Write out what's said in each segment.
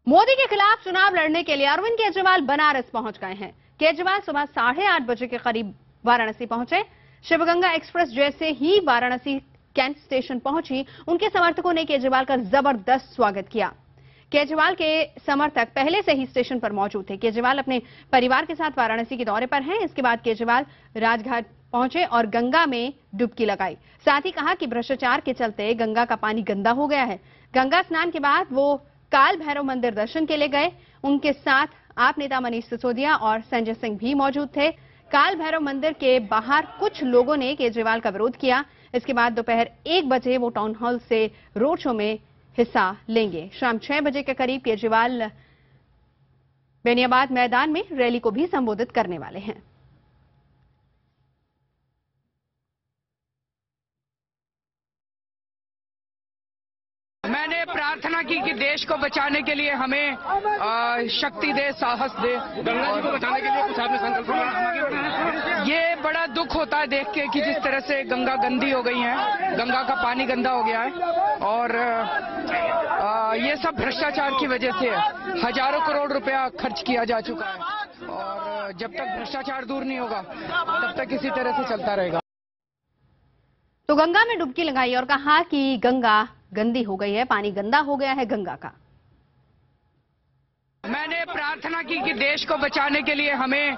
मोदी के खिलाफ चुनाव लड़ने के लिए अरविंद केजरीवाल बनारस पहुंच गए हैं। केजरीवाल सुबह 8:30 बजे के करीब वाराणसी पहुंचे। शिवगंगा एक्सप्रेस जैसे ही वाराणसी कैंट स्टेशन पहुंची, उनके समर्थकों ने केजरीवाल का जबरदस्त स्वागत किया। केजरीवाल के समर्थक पहले से ही स्टेशन पर मौजूद थे। केजरीवाल अपने परिवार के साथ वाराणसी के दौरे पर हैं। इसके बाद केजरीवाल राजघाट पहुंचे और गंगा में डुबकी लगाई। साथ ही कहा कि भ्रष्टाचार के चलते गंगा का पानी गंदा हो गया है। गंगा स्नान के बाद वो काल भैरव मंदिर दर्शन के लिए गए। उनके साथ आप नेता मनीष सिसोदिया और संजय सिंह भी मौजूद थे। काल भैरव मंदिर के बाहर कुछ लोगों ने केजरीवाल का विरोध किया। इसके बाद दोपहर 1 बजे वो टाउन हॉल से रोड शो में हिस्सा लेंगे। शाम 6 बजे के करीब केजरीवाल बेनियाबाद मैदान में रैली को भी संबोधित करने वाले हैं। मैंने प्रार्थना की कि देश को बचाने के लिए हमें शक्ति दे, साहस दे। गंगा जी को बचाने के लिए कुछ आपने संकल्प लिया? ये बड़ा दुख होता है देख के कि जिस तरह से गंगा गंदी हो गई है, गंगा का पानी गंदा हो गया है और ये सब भ्रष्टाचार की वजह से है। हजारों करोड़ रुपया खर्च किया जा चुका है और जब तक भ्रष्टाचार दूर नहीं होगा तब तक इसी तरह से चलता रहेगा। तो गंगा में डुबकी लगाई और कहा कि गंगा गंदी हो गई है, पानी गंदा हो गया है गंगा का। मैंने प्रार्थना की कि देश को बचाने के लिए हमें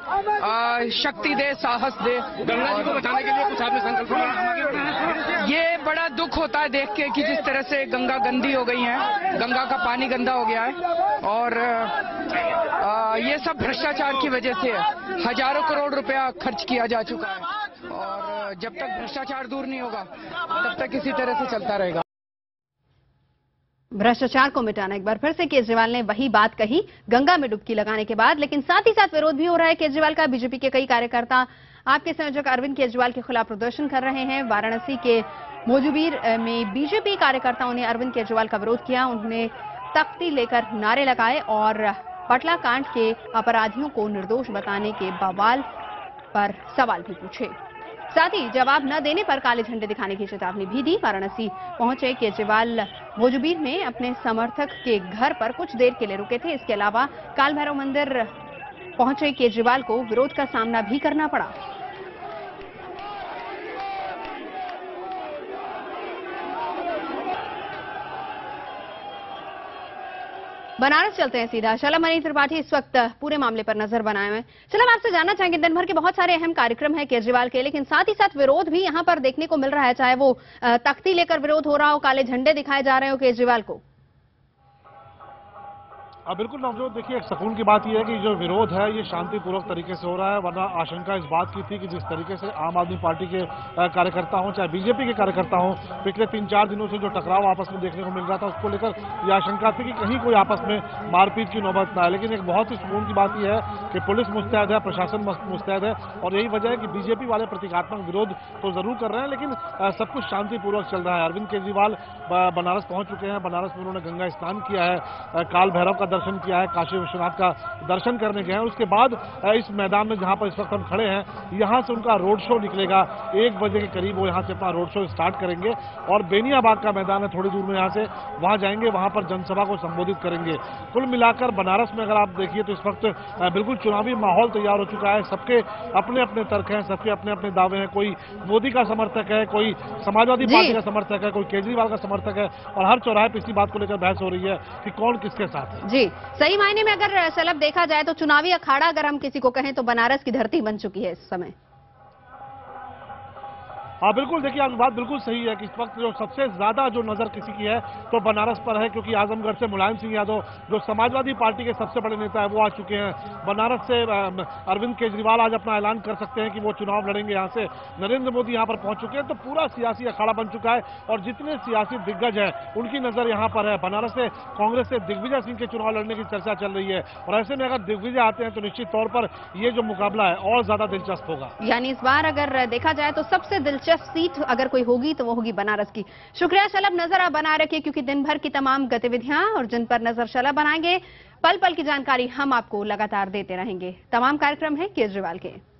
शक्ति दे, साहस दे। गंगा जी को बचाने के लिए कुछ आपने संकल्प लिया? ये बड़ा दुख होता है देख के कि जिस तरह से गंगा गंदी हो गई है, गंगा का पानी गंदा हो गया है और ये सब भ्रष्टाचार की वजह से है। हजारों करोड़ रुपया खर्च किया जा चुका है और जब तक भ्रष्टाचार दूर नहीं होगा तब तक इसी तरह से चलता रहेगा। भ्रष्टाचार को मिटाना, एक बार फिर से केजरीवाल ने वही बात कही गंगा में डुबकी लगाने के बाद। लेकिन साथ ही साथ विरोध भी हो रहा है केजरीवाल का। बीजेपी के कई कार्यकर्ता आपके संयोजक अरविंद केजरीवाल के खिलाफ प्रदर्शन कर रहे हैं। वाराणसी के मौजूबीर में बीजेपी कार्यकर्ताओं ने अरविंद केजरीवाल का विरोध किया। उन्होंने तख्ती लेकर नारे लगाए और पटला कांड के अपराधियों को निर्दोष बताने के बवाल पर सवाल भी पूछे। साथ ही जवाब न देने पर काले झंडे दिखाने की चेतावनी भी दी। वाराणसी पहुंचे केजरीवाल मौजूबीर में अपने समर्थक के घर पर कुछ देर के लिए रुके थे। इसके अलावा काल भैरव मंदिर पहुंचे केजरीवाल को विरोध का सामना भी करना पड़ा। बनारस चलते हैं सीधा। शलभ मणि त्रिपाठी इस वक्त पूरे मामले पर नजर बनाए हुए हैं। शलभ, आपसे जानना चाहेंगे, दिन भर के बहुत सारे अहम कार्यक्रम हैं केजरीवाल के, लेकिन साथ ही साथ विरोध भी यहां पर देखने को मिल रहा है। चाहे वो तख्ती लेकर विरोध हो रहा हो, काले झंडे दिखाए जा रहे हो केजरीवाल को। बिल्कुल नवजोत, देखिए एक सुकून की बात यह है कि जो विरोध है ये शांतिपूर्वक तरीके से हो रहा है। वरना आशंका इस बात की थी कि जिस तरीके से आम आदमी पार्टी के कार्यकर्ता हों चाहे बीजेपी के कार्यकर्ता हों, पिछले 3-4 दिनों से जो टकराव आपस में देखने को मिल रहा था उसको लेकर ये आशंका थी कि कहीं कोई आपस में मारपीट की नौबत ना आए। लेकिन एक बहुत ही सुकून की बात यह है कि पुलिस मुस्तैद है, प्रशासन मुस्तैद है और यही वजह है कि बीजेपी वाले प्रतीकात्मक विरोध तो जरूर कर रहे हैं लेकिन सब कुछ शांतिपूर्वक चल रहा है। अरविंद केजरीवाल बनारस पहुंच चुके हैं। बनारस में उन्होंने गंगा स्नान किया है, काल भैरव का दर्शन किया है, काशी विश्वनाथ का दर्शन करने गए हैं। उसके बाद इस मैदान में जहां पर इस वक्त हम खड़े हैं यहां से उनका रोड शो निकलेगा। 1 बजे के करीब वो यहां से अपना रोड शो स्टार्ट करेंगे और बेनियाबाग का मैदान है थोड़ी दूर में यहां से, वहां जाएंगे, वहां पर जनसभा को संबोधित करेंगे। कुल मिलाकर बनारस में अगर आप देखिए तो इस वक्त बिल्कुल चुनावी माहौल तैयार हो चुका है। सबके अपने अपने तर्क हैं, सबके अपने अपने दावे हैं। कोई मोदी का समर्थक है, कोई समाजवादी पार्टी का समर्थक है, कोई केजरीवाल का समर्थक है और हर चौराहे पर इसी बात को लेकर बहस हो रही है कि कौन किसके साथ है। जी, सही मायने में अगर शलभ देखा जाए तो चुनावी अखाड़ा अगर हम किसी को कहें तो बनारस की धरती बन चुकी है इस समय। हाँ बिल्कुल, देखिए आपकी बात बिल्कुल सही है कि इस वक्त जो सबसे ज्यादा जो नजर किसी की है तो बनारस पर है, क्योंकि आजमगढ़ से मुलायम सिंह यादव जो समाजवादी पार्टी के सबसे बड़े नेता है वो आ चुके हैं। बनारस से अरविंद केजरीवाल आज अपना ऐलान कर सकते हैं कि वो चुनाव लड़ेंगे। यहाँ से नरेंद्र मोदी यहाँ पर पहुंच चुके हैं। तो पूरा सियासी अखाड़ा बन चुका है और जितने सियासी दिग्गज है उनकी नजर यहाँ पर है। बनारस से कांग्रेस से दिग्विजय सिंह के चुनाव लड़ने की चर्चा चल रही है और ऐसे में अगर दिग्विजय आते हैं तो निश्चित तौर पर ये जो मुकाबला है और ज्यादा दिलचस्प होगा। यानी इस बार अगर देखा जाए तो सबसे दिलचस्प सीट अगर कोई होगी तो वो होगी बनारस की। शुक्रिया शलभ, नजर आप बनाए रखिए क्योंकि दिन भर की तमाम गतिविधियां और जिन पर नजर शलभ बनाएंगे, पल पल की जानकारी हम आपको लगातार देते रहेंगे। तमाम कार्यक्रम है केजरीवाल के।